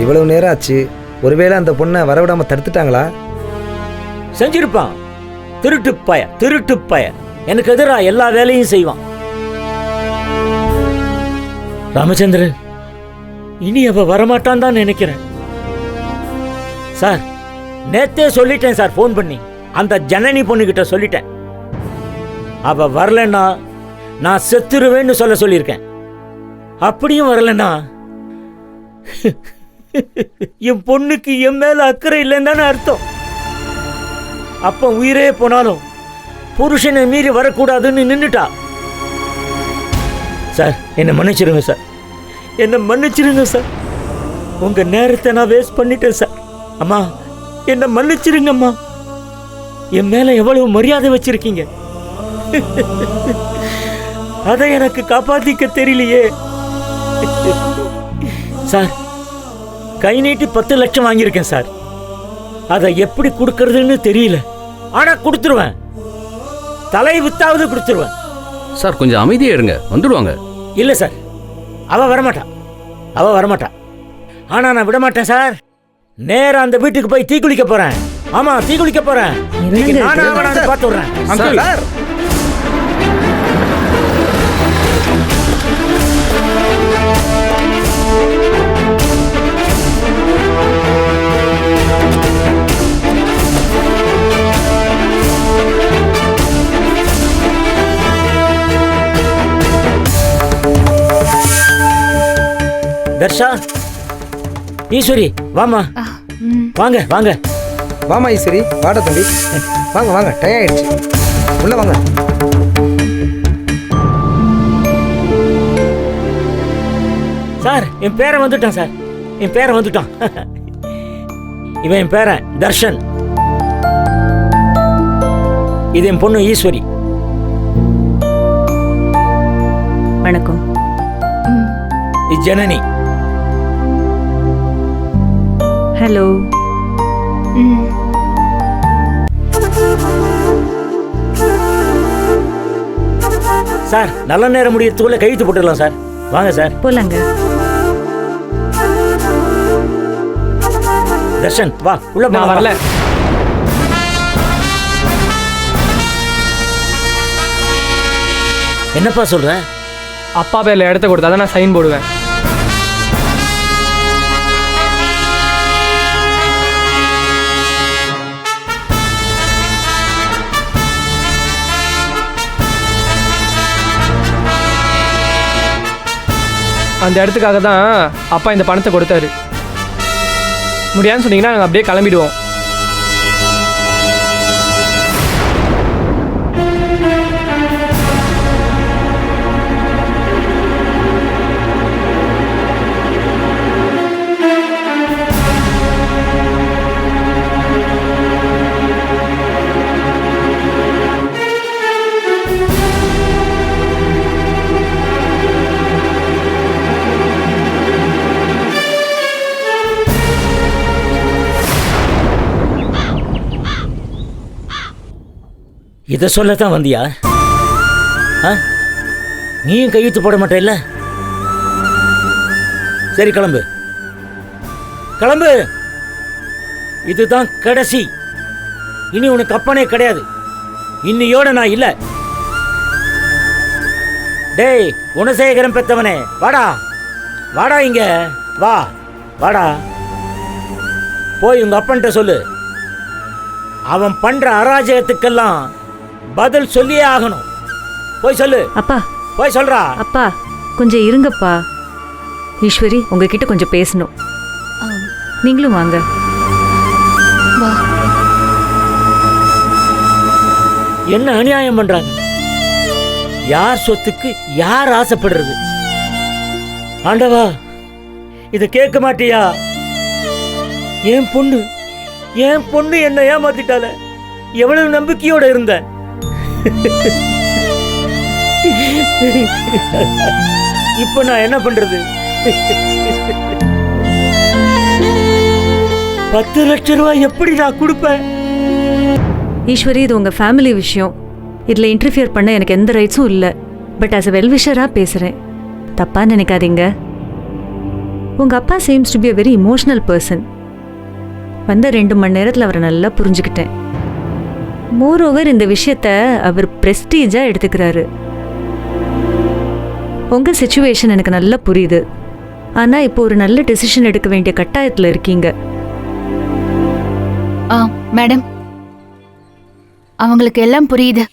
இவ்வளவு நேரம் ஆச்சு. ஒருவேளை அந்த பொண்ணை வரவிடாம தடுத்துட்டாங்களா? செஞ்சிருப்பான். திருட்டு பய எனக்கு எதிராக எல்லா வேலையும் செய்வான். ராமச்சந்திரன், இனி அவ வரமாட்டான் தான் நினைக்கிறேன். சார், நேத்தே சொல்லிட்டேன் சார், போன் பண்ணி அந்த ஜனனி பொண்ணுகிட்ட சொல்லிட்டேன். அவ வரலன்னா நான் செத்துருவேன்னு சொல்லியிருக்கேன். அப்படியும் வரலன்னா என் பொண்ணுக்கு என் மேல அக்கறை இல்லைன்னு தானே அர்த்தம். அப்ப உயிரே போனாலும் புருஷனை மீறி வரக்கூடாதுன்னு நின்னுட்டா. சார், என்னை மன்னிச்சிருங்க சார், என்னை மன்னிச்சிருங்க சார். உங்க நேரத்தை நான் வேஸ்ட் பண்ணிட்டேன் சார். அம்மா, என்னை மன்னிச்சிருங்க அம்மா. என் மேல எவ்வளவு மரியாதை வச்சிருக்கீங்க, அதை எனக்கு காப்பாத்திக்க தெரியலையே. சார், கை நீட்டி 10 லட்சம் வாங்கியிருக்கேன் சார். அதை எப்படி கொடுக்கறதுன்னு தெரியல. ஆனா கொடுத்துருவேன், தலை வித்தாவது கொடுத்துருவேன். சார், கொஞ்சம் அமைதியா இருங்க, வந்துடுவாங்க. இல்ல சார், அவ வரமாட்டா. ஆனா நான் விட மாட்டேன் சார். நேரா அந்த வீட்டுக்கு போய் தீ குளிக்க போறேன். ஆமா, தீ குளிக்க போறேன். பார்த்து விடுறேன். தர்ஷா, ஈஸ்வரி, வாமா. வாங்க வாங்க. வாமா ஈஸ்வரி, வாடா தம்பி. வாங்க வாங்க, டயம் ஆயிடுச்சு, உள்ள வாங்க. சார், என் பேரன் வந்துட்டான் சார், என் பேரன் வந்துட்டான். இவன் என் பேரன் தர்ஷன். இது என் பொண்ணு ஈஸ்வரி. வணக்கம். இது ஜனனி. ஹலோ. சார், நல்ல நேரம் முடியறதுக்குள்ள கையெழுத்து போட்டுடலாம் சார். வாங்க சார், போலாங்க. தர்ஷன், வா உள்ள. நான் வரல. என்னப்பா சொல்ற? அப்பா பேர்ல இடத்த கொடுத்தா தான் நான் சைன் போடுவேன். அந்த இடத்துக்காக தான் அப்பா இந்த பணத்தை கொடுத்தாரு. முடியாதுன்னு சொன்னீங்கன்னா நாங்கள் அப்படியே கிளம்பிடுவோம். இதை சொல்லத்தான் வந்தியா? நீயும் கையெழுத்து போட மாட்டே இல்ல? சரி, கிளம்பு கிளம்பு. இதுதான் கடைசி. இனி உனக்கு அப்பனே கிடையாது. இன்னியோட நான் இல்ல. டேய் குணசேகரம் பெத்தவனே, வாடா வாடா, இங்க வா, வாடா. போய் உங்க அப்பன்ட்ட சொல்லு, அவன் பண்ற அராஜகத்துக்கெல்லாம் பதில் சொல்லியே ஆகணும். போய் சொல்லு. அப்பா, போய் சொல்றா. அப்பா கொஞ்சம் இருங்கப்பா. ஈஸ்வரி, உங்ககிட்ட கொஞ்சம் பேசணும். நீங்களும் வாங்க. வா. என்ன அநியாயம் பண்றாங்க? யார் சொத்துக்கு யார் ஆசைப்படுறது? ஆண்டவா, இத கேட்க மாட்டியா? என் பொண்ணு என்ன ஏமாத்திட்டால. எவ்வளவு நம்பிக்கையோட இருந்த. இப்ப நான் என்ன பண்றது? 10 லட்சம் ரூபாய் எப்படி நான் கொடுப்பேன்? ஈஸ்வரி, இது உங்க ஃபேமிலி விஷயம். இதுல இன்டர்ஃபியர் பண்ண எனக்கு எந்த ரைட்ஸும் இல்லை. பட் ஆஸ் அ வெல்விஷரா பேசுறேன், தப்பா நினைக்காதீங்க. உங்க அப்பா seems to be a very emotional person. வந்த 2 மணி நேரத்தில் அவரை நல்லா புரிஞ்சுக்கிட்டேன். மோரோவர் இந்த விஷயத்த அவர் பிரஸ்டீஜா எடுத்துக்கிறாரு. உங்க சிச்சுவேஷன் எனக்கு நல்லா புரியுது. ஆனா இப்போ ஒரு நல்ல டெசிஷன் எடுக்க வேண்டிய கட்டாயத்துல இருக்கீங்க. மேடம், அவங்களுக்கு எல்லாம் புரியுது.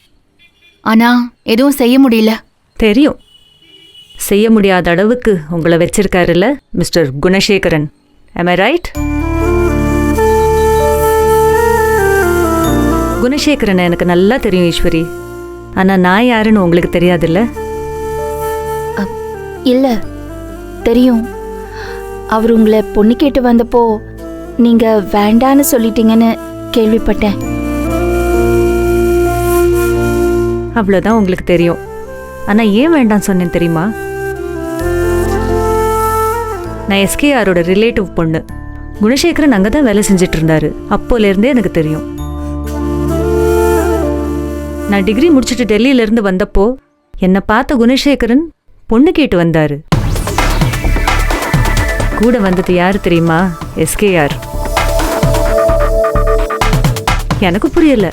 ஆனா எதுவும் செய்ய முடியல. தெரியும், செய்ய முடியாத அளவுக்கு உங்களை வச்சிருக்காருல்ல mister Gunasekaran. am I right? Gunasekaran எனக்கு நல்லா தெரியும் ஈஸ்வரி. ஆனா நான் யாருன்னு உங்களுக்கு தெரியாதுல்ல? இல்ல, தெரியும். அவர் உங்களை பொண்ணு கேட்டு வந்தப்போ நீங்க வேண்டான்னு சொல்லிட்டீங்கன்னு கேள்விப்பட்டேன். அவ்வளோதான் உங்களுக்கு தெரியும். ஆனா ஏன் வேண்டாம் சொன்னேன் தெரியுமா? நான் எஸ்கேஆரோட ரிலேட்டிவ் பொண்ணு. குணசேகரன் அங்கே தான் வேலை செஞ்சுட்டு இருந்தாரு. அப்போலேருந்தே எனக்கு தெரியும். நான் டிகிரி முடிச்சுட்டு டெல்லியிலேருந்து வந்தப்போ என்னை பார்த்த குணசேகரன் பொண்ணு கேட்டு வந்தாரு. கூட வந்தது யாரு தெரியுமா? எஸ்கேஆர். எனக்கு புரியல,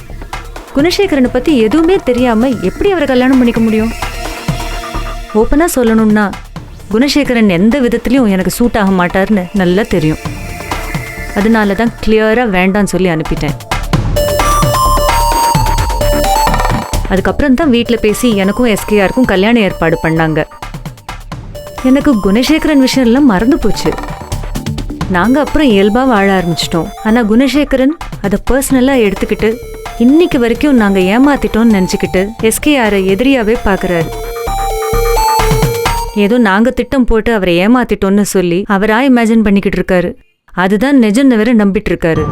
குணசேகரனை பத்தி எதுவுமே தெரியாம எப்படி அவரை கல்யாணம் பண்ணிக்க முடியும்? ஓப்பனா சொல்லணும்னா குணசேகரன் எந்த விதத்திலையும் எனக்கு சூட் ஆக மாட்டார்னு நல்லா தெரியும். அதனால தான் கிளியரா வேண்டான்னு சொல்லி அனுப்பிட்டேன். அதுக்கப்புறம் தான் வீட்டில் பேசி எனக்கும் எஸ்கேஆருக்கும் கல்யாணம் ஏற்பாடு பண்ணாங்க. எனக்கு குணசேகரன் விஷயம் எல்லாம் மறந்து போச்சு. நாங்கள் அப்புறம் இயல்பாக வாழ ஆரம்பிச்சிட்டோம். ஆனால் குணசேகரன் அதை பர்சனலாக எடுத்துக்கிட்டு இன்னைக்கு வரைக்கும் நாங்கள் ஏமாத்திட்டோம்னு நினச்சிக்கிட்டு எஸ்கேஆரை எதிரியாவே பார்க்குறாரு. ஏதோ நாங்கள் திட்டம் போட்டு அவரை ஏமாத்திட்டோம்னு சொல்லி அவரா இமேஜின் பண்ணிக்கிட்டு இருக்காரு. அதுதான் நிஜம்னு வேற நம்பிட்டு இருக்காரு.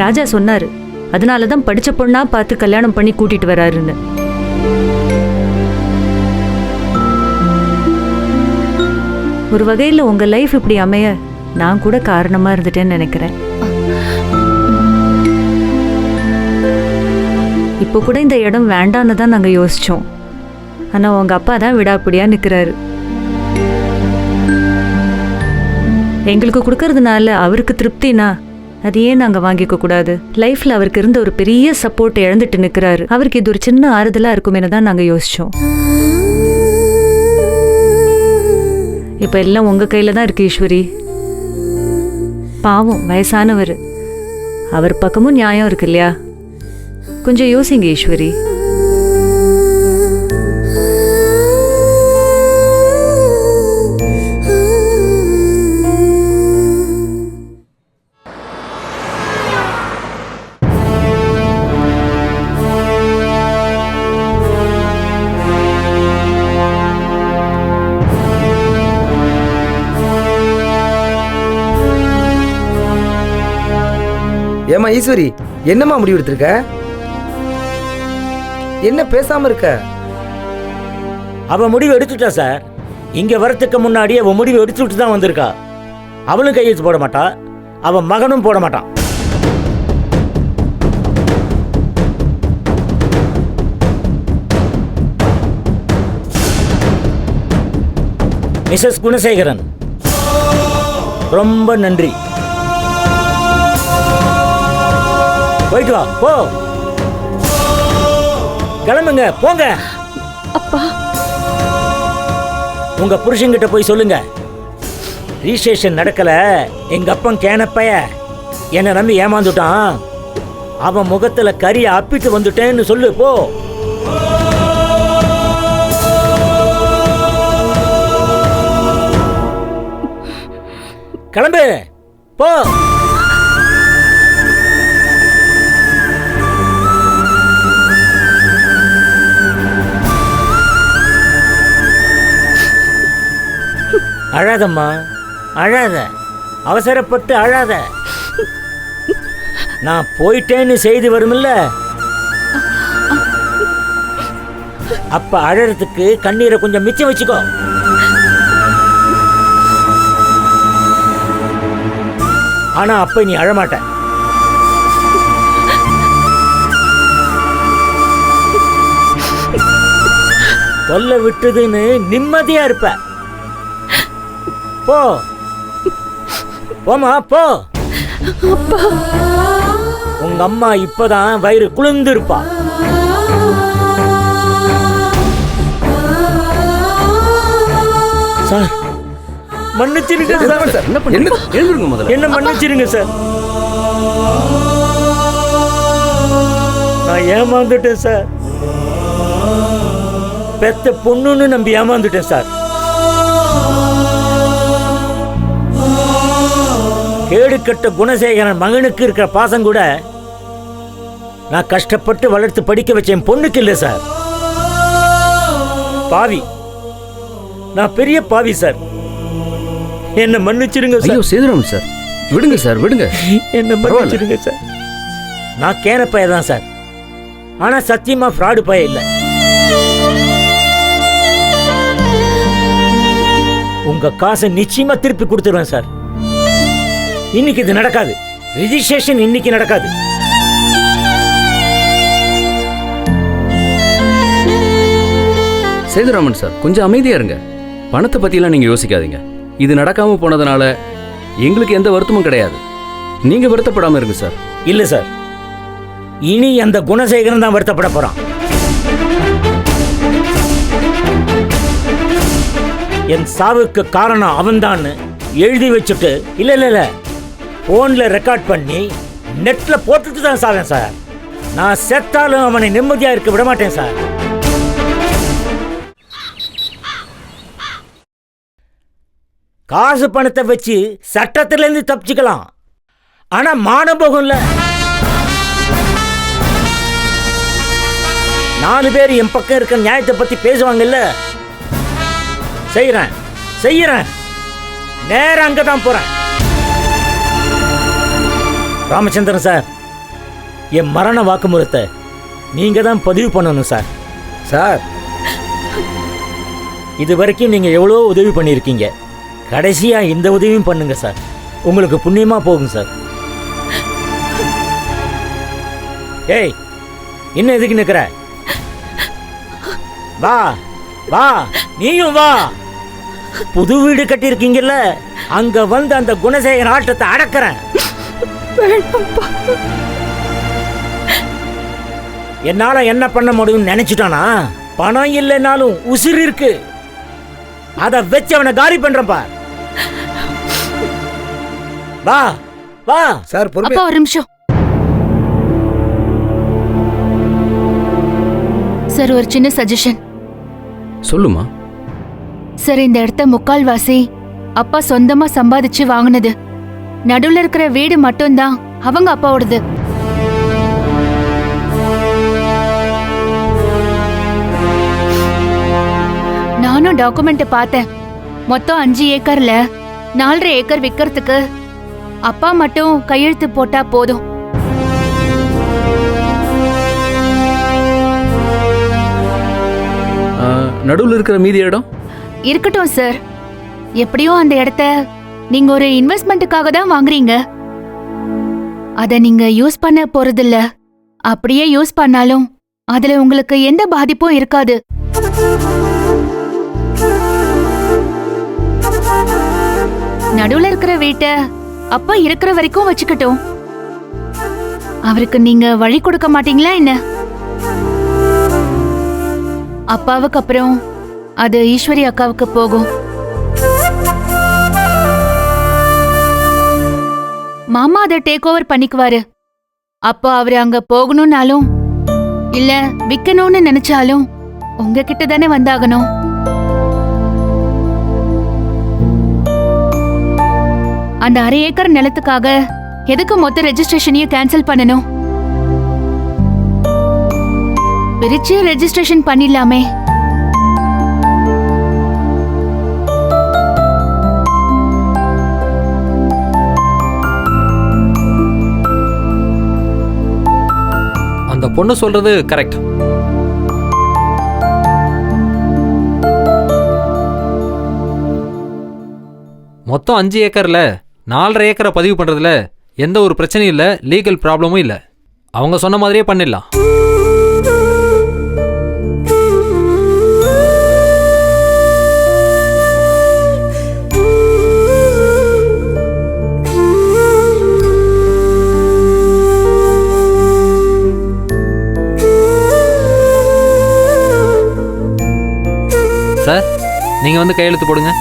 ராஜா சொன்னாரு, அதனாலதான் படிச்ச பொண்ணா பார்த்து கல்யாணம் பண்ணி கூட்டிட்டு வராருன்னு. ஒரு வகையில் உங்க லைஃப் இப்படி அமைய நான் கூட காரணமா இருந்துட்டேன்னு நினைக்கிறேன். இப்போ கூட இந்த இடம் வேண்டான்னு தான் நாங்க யோசிச்சோம். ஆனா உங்க அப்பா தான் விடாப்பிடியா நிக்கிறாரு. எங்களுக்கு கொடுக்கறதுனால அவருக்கு திருப்தினா அது ஏன் நாங்க வாங்கிக்க கூடாது? லைஃப்ல அவருக்கு இருந்த ஒரு பெரிய சப்போர்ட் இழந்துட்டு நிக்கிறாரு. அவருக்கு இது ஒரு சின்ன ஆறுதலா இருக்குமேனு தான் நாங்க யோசிச்சோம். இப்ப எல்லாம் உங்க கையில தான் இருக்கு ஈஸ்வரி. பாவம் வயசானவர், அவர் பக்கமும் நியாயம் இருக்கு இல்லையா? கொஞ்சம் யோசிங்க ஈஸ்வரி. ஏமா ஈஸ்வரி, என்னம்மா முடிவு எடுத்திருக்க? என்ன பேசாம இருக்க? அவ முடிவு எடுத்துட்டா சார். இங்க வரத்துக்கு முன்னாடி அவ முடிவு எடுத்துட்டு தான் வந்திருக்கா. அவளும் கையெழுத்து போட மாட்டா, அவன் மகனும் போட மாட்டான். மிஸ்ஸஸ் குணசேகரன், ரொம்ப நன்றி. போயிட்டு வா, போ. கிளம்புங்க, போங்க. அப்பா, உங்க புருஷன்கிட்ட போய் சொல்லுங்க, ரிஜிஸ்ட்ரேஷன் நடக்கல, எங்க அப்பன் கேனப்பைய என்னை நம்பி ஏமாந்துட்டான், அவன் முகத்துல கறியை அப்பிட்டு வந்துட்டேன்னு சொல்லு, போ. கிளம்பு, போ. அழாதம்மா, அழாத, அவசரப்பட்டு அழாத. நான் போயிட்டேன்னு செய்தி வருமில்ல, அப்ப அழறதுக்கு கண்ணீரை கொஞ்சம் மிச்சம் வச்சுக்கோ. ஆனா அப்ப நீ அழமாட்ட. சொல்ல விட்டுதுன்னு நிம்மதியா இருப்ப. போ போமா போ. உங்க அம்மா இப்பதான் வயிறு குளிர்ந்து இருப்பா. சார் மன்னிச்சிருங்க சார். என்ன பண்ணி எழுந்துருங்க முதல்ல. என்ன மன்னிச்சிருங்க சார். நான் ஏமாந்துட்டேன் சார். பெத்த பொண்ணுன்னு நம்பி ஏமாந்துட்டேன் சார். கேடு கட்ட குணசேகரன் மகனுக்கு இருக்கிற பாசம் கூட நான் கஷ்டப்பட்டு வளர்த்து படிக்க வச்ச என் பொண்ணுக்கு இல்லை சார். பாவி, நான் பெரிய பாவி சார். என்ன மன்னிச்சிருங்க சார். ஐயோ சேதுராமன் சார், விடுங்க சார், விடுங்க. என்ன மன்னிச்சிருங்க சார். நான் கேன பைய தான் சார். ஆனா சத்தியமா ஃப்ராடு பைய இல்லை. உங்க காசை நிச்சயமா திருப்பி கொடுத்துருவேன் சார். இன்னைக்கு இது நடக்காது. ரிஜிஸ்ட்ரேஷன் இன்னைக்கு நடக்காது. சேதுராமன் சார், கொஞ்சம் அமைதியா இருங்க. பணத்தை பத்திலாம் நீங்க யோசிக்காதீங்க. இது நடக்காம போனதுனால எங்களுக்கு எந்த வருத்தமும் கிடையாது. நீங்க வருத்தப்படாம இருங்க சார். இல்ல சார், இனி அந்த குணசேகரன் தான் வருத்தப்பட போறான். என் சாவுக்கு காரணம் அவன்தான் எழுதி வச்சுட்டு இல்ல போன்ல ரெக்கார்ட் பண்ணி நெட்ல போட்டுட்டு தான் சாவேன் சார். நான் செத்தாலும் அவனை நிம்மதியா இருக்க விட மாட்டேன் சார். காசு பணத்தை வச்சு சட்டத்திலிருந்து தப்பிச்சுக்கலாம். ஆனா மானபோகம் இல்ல. 4 பேர் என் பக்கம் இருக்க நியாயத்தை பத்தி பேசுவாங்கல்ல. செய்யறேன். நேரம் அங்கதான் போறேன். ராமச்சந்திரன் சார், என் மரண வாக்குமூலத்தை நீங்க தான் பதிவு பண்ணணும் சார். சார், இது வரைக்கும் நீங்க எவ்வளோ உதவி பண்ணியிருக்கீங்க. கடைசியா இந்த உதவியும் பண்ணுங்க சார். உங்களுக்கு புண்ணியமா போகும் சார். ஏய், இன்னும் எதுக்கு நிக்கிற? வா வா, நீயும் வா. புது வீடு கட்டியிருக்கீங்கல்ல, அங்க வந்து அந்த குணசேகர ஆட்டத்தை அடக்கிறேன். என்னால என்ன பண்ண முடியும்னு நினைச்சிட்டானா? பணம் இல்லைனாலும் உசிர் இருக்கு. அத வச்சு அவனை காலி பண்றப்பா. வா வா. சார் பொறுமை. அப்பா ஒரு நிமிஷம் சார், ஒரு சின்ன சஜஷன். சொல்லுமா. சார், இந்த இடத்த முக்கால்வாசி அப்பா சொந்தமா சம்பாதிச்சு வாங்கினது. நடுவுல இருக்கிற வீடு மட்டும்தான் அவங்க அப்பாவோடது. நானும் டாக்குமெண்ட் பார்த்தேன். மொத்தம் 5 ஏக்கர்ல 4.5 ஏக்கர் விக்கிறதுக்கு அப்பா மட்டும் கையெழுத்து போட்டா போதும். நடுவில் இருக்கிற மீதி இடம் இருக்கட்டும் சார். எப்படியும் அந்த இடத்த நீங்க ஒரு இன்வெஸ்ட்மெண்ட்டுக்காக தான் வாங்குறீங்க. அத நீங்க யூஸ் பண்ண போறதில்ல. அப்படியே யூஸ் பண்ணாலும் அதுல உங்களுக்கு எந்த பாதிப்பும் இருக்காது. நடுவுல இருக்கிற வீட்டை அப்பா இருக்கிற வரைக்கும் வச்சுக்கட்டும். அவருக்கு நீங்க வழி கொடுக்க மாட்டீங்களா என்ன? அப்பாவுக்கு அப்புறம் அது ஈஸ்வரி அக்காவுக்கு போகும். மாமா அதை டேக் ஓவர் பண்ணிக்குவாரு. அப்போ அவரு அங்க போகணும்னாலும் இல்ல விக்கணும்னு நினைச்சாலும் உங்ககிட்ட தானே வந்தாகணும். அந்த 1/2 ஏக்கர் நிலத்துக்காக எதுக்கு மொத்த ரெஜிஸ்ட்ரேஷனையும் கேன்சல் பண்ணணும்? பிரிச்சு ரெஜிஸ்ட்ரேஷன் பண்ணிடலாமே. அந்த பொண்ணு சொல்றது கரெக்ட். மொத்தம் 5 ஏக்கர்ல 4.5 ஏக்கரை பதிவு பண்றதுல எந்த ஒரு பிரச்சனையும் இல்லை, லீகல் ப்ராப்ளமும் இல்லை. அவங்க சொன்ன மாதிரியே பண்ணிடலாம். சார் நீங்கள் வந்து கையெழுத்து போடுங்க.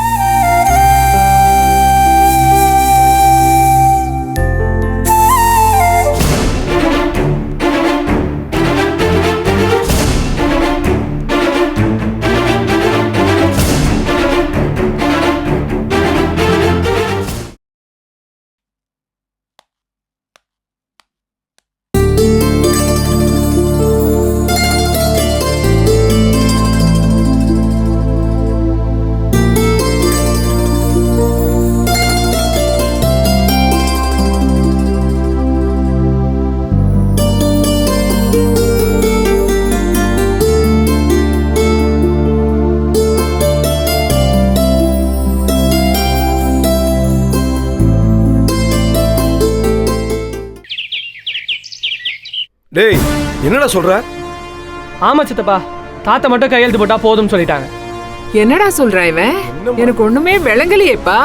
டேய் என்னடா சொல்ற? ஆமா சித்தப்பா, தாத்தா மட்டும் கையெழுத்து போட்டா போதும்னு சொல்லிட்டாங்க. என்னடா சொல்றான் இவன்? எனக்கு ஒண்ணுமே விளங்கலையேப்பா.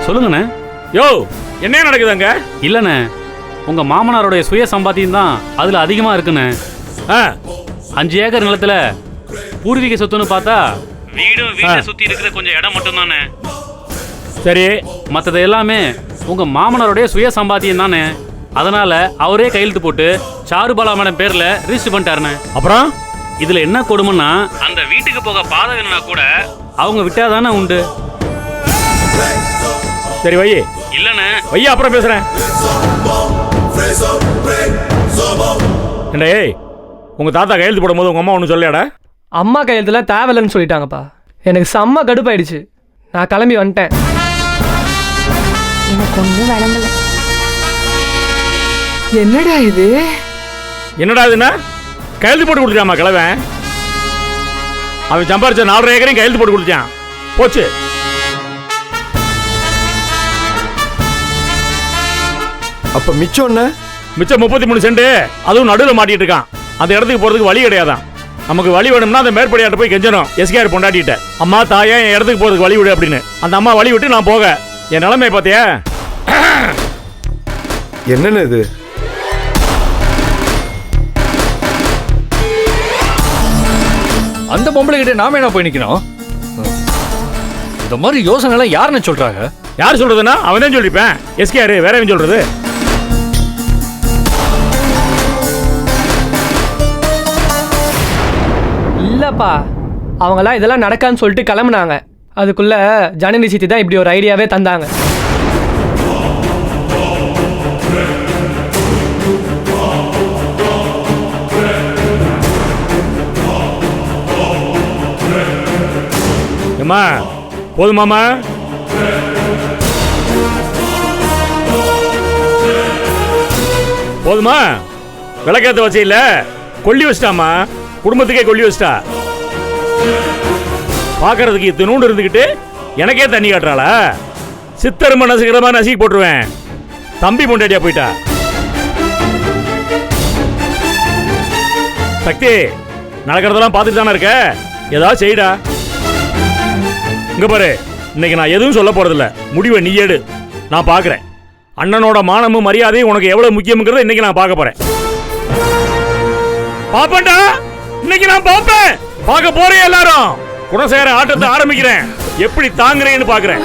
சொல்லுங்கண்ணே. யோ என்ன நடக்குதுங்க? இல்லைண்ணே, உங்க மாமனாருடைய சுய சம்பாத்தியம் தான் அதுல அதிகமா இருக்குண்ணே. 5 ஏக்கர் நிலத்துல பூர்வீக சொத்துன்னு பார்த்தா வீடும் வீட்டை சுத்தி இருக்கிற கொஞ்சம் இடம் மட்டும் தானே. சரி, மற்றது எல்லாமே உங்க மாமனாருடைய சுய சம்பாத்தியம் தானே. அதனால அவரே கையெழுத்து போட்டு சாருபாலா மேடம் பேர்ல ரிஜிஸ்டர் பண்ணிட்டாருண்ணே. அப்புறம் இதுல என்ன கொடுமைன்னா, அந்த வீட்டுக்கு போக பாதை வேணும்னா கூட அவங்க விட்டாதானே உண்டு. சரி வை. இல்லைண்ணே வையா, அப்புறம் பேசுறேன். ஏய், உங்க தாத்தா கையெழுத்து போடும்போது உங்க அம்மா ஒன்றும் சொல்லையாடா? அம்மா கையெழுத்துலாம் தேவையில்லைன்னு சொல்லிட்டாங்கப்பா. எனக்கு செம்ம கடுப்பாயிடுச்சு. நான் கிளம்பி வந்துட்டேன். எனக்கு ஒன்றும் விளங்கல. என்னடா இது? என்னடா இதுன்னா கையெழுத்து போட்டு கொடுத்துட்டாமா கிழவன்? அவன் சம்பாரிச்ச 4.5 ஏக்கரையும் கையெழுத்து போட்டு கொடுத்தான். போச்சு. அப்ப மிச்சம் என்ன? மிச்சம் 33 சென்ட். அதுவும் நடுவில் மாட்டிட்டு இருக்கான். அந்த இடத்துக்கு போறதுக்கு வழி கிடையாதான். நமக்கு வழி வேணும்னா அந்த மேற்படியாட்ட போய் கெஞ்சணும். எஸ்கேஆர் பொண்டாட்டிட்ட, அம்மா தாயா என் இடத்துக்கு போறதுக்கு வழி விடு அப்படின்னு. அந்த அம்மா வழி விட்டு நான் போக என் நிலைமை பார்த்தியா? என்னன்னு இது? அந்த பொம்பளை கிட்ட நாம என்ன போய் நிக்கணும்? இந்த மாதிரி யோசனை எல்லாம் யாருன்னு சொல்றாங்க? யார் சொல்றதுன்னா அவன் தான் சொல்லிப்பேன். எஸ்கேஆர் வேற எவன் சொல்றது? இல்லப்பா, அவங்களாம் இதெல்லாம் நடக்கான்னு சொல்லிட்டு கிளம்புனாங்க. அதுக்குள்ள ஜனனி சித்தி தான் இப்படி ஒரு ஐடியாவே தந்தாங்க. ஏம்மா போதுமாமா? போதுமா? விளக்கேத்த வச்ச இல்ல, கொல்லி வச்சிட்டாமா. குடும்பத்துக்கே கொல்லி வச்சிட்டா. பாக்குறதுக்கு இத்தினூண்டு இருந்துகிட்டு எனக்கே தண்ணி காட்டுறாளா? சித்தரும்ப நசுக்கிறமா நசுக்கி போட்டுருவேன். தம்பி பொண்டாட்டியா போயிட்டா. சக்தி, நடக்கிறதெல்லாம் பார்த்துட்டு தானே இருக்க. ஏதாவது செய்டா. இங்க பாரு, இன்னைக்கு நான் எதுவும் சொல்ல போறதில்ல. முடிவை நீ எடு, நான் பார்க்கிறேன். அண்ணனோட மானமும் மரியாதையும் உனக்கு எவ்வளவு முக்கியம்ங்கிறத இன்னைக்கு நான் பார்க்க போறேன். பாப்பண்டா, இன்னைக்கு நான் பாப்பேன். பார்க்க போறேன். எல்லாரும் குணசேகர ஆட்டத்தை ஆரம்பிக்கிறேன். எப்படி தாங்குறேன்னு பார்க்கிறேன்.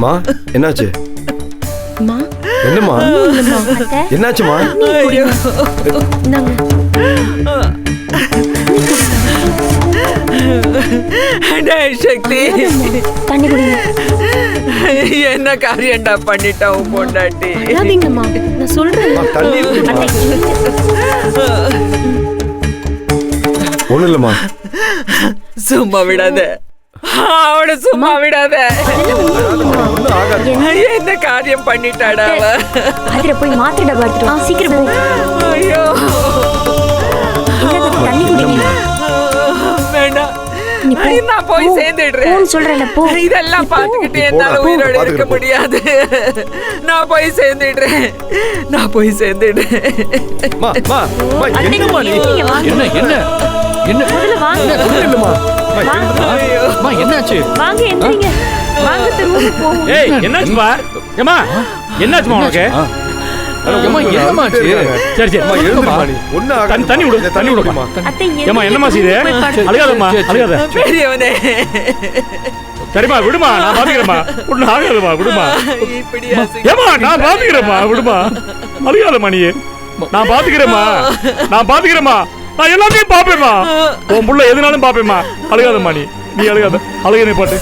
மா என்னாச்சு? என்னம்மா என்னாச்சுமா? சக்தி, என்ன காரியண்டா பண்ணிட்டா உன் பொண்டாட்டி? நான் சொல்றேன். ஒண்ணு இல்லம்மா. சும்மா விடாத, அவனை சும்மா விடாத. என்ன காரியம் பண்ணிட்டாடா அவ? அதுல போய் மாத்திர டப்பா எடுத்துட்டு வா, சீக்கிரம் போ. ஐயோ தண்ணி குடிங்க. வேண்டாம், நான் போய் சேர்ந்துடுறேன் சொல்றேன் போ. இதெல்லாம் பார்த்துக்கிட்டு என்னால உயிரோட இருக்க முடியாது. நான் போய் சேர்ந்துடுறேன். மா மா மா என்னம்மா நீ என்ன என்ன என்ன முதல்ல வாங்க. இல்லம்மா அம்மா என்னாச்சு வாங்க எந்திரிங்க. வாங்க திரும்ப போவோம். ஏய் என்னாச்சுப்பா? ஏமா என்னாச்சுமா உனக்கு? அம்மா என்னம்மா ஆச்சு சரி சரி அம்மா எழுந்துமா நீ ஒண்ணு தண்ணி விடு தண்ணி விடுமா. அத்தை ஏமா என்னமா செய்யுது? அழுகாதம்மா அழுகாத. பெரியவனே சரிம்மா விடுமா, நான் பாத்துக்கிறேம்மா. ஒன்னும் ஆகாதம்மா விடுமா. இப்படி ஏமா நான் பாத்துக்கிறேம்மா விடுமா. அழுகாதம்மா நீ. நான் பாத்துக்கிறேம்மா நான் எல்லாத்தையும் பாப்பேம்மா. உன் புள்ள எதுனாலும் பாப்பேம்மா. அழுகாதம்மா நீ அழுகாத. அழுகனே பாட்டு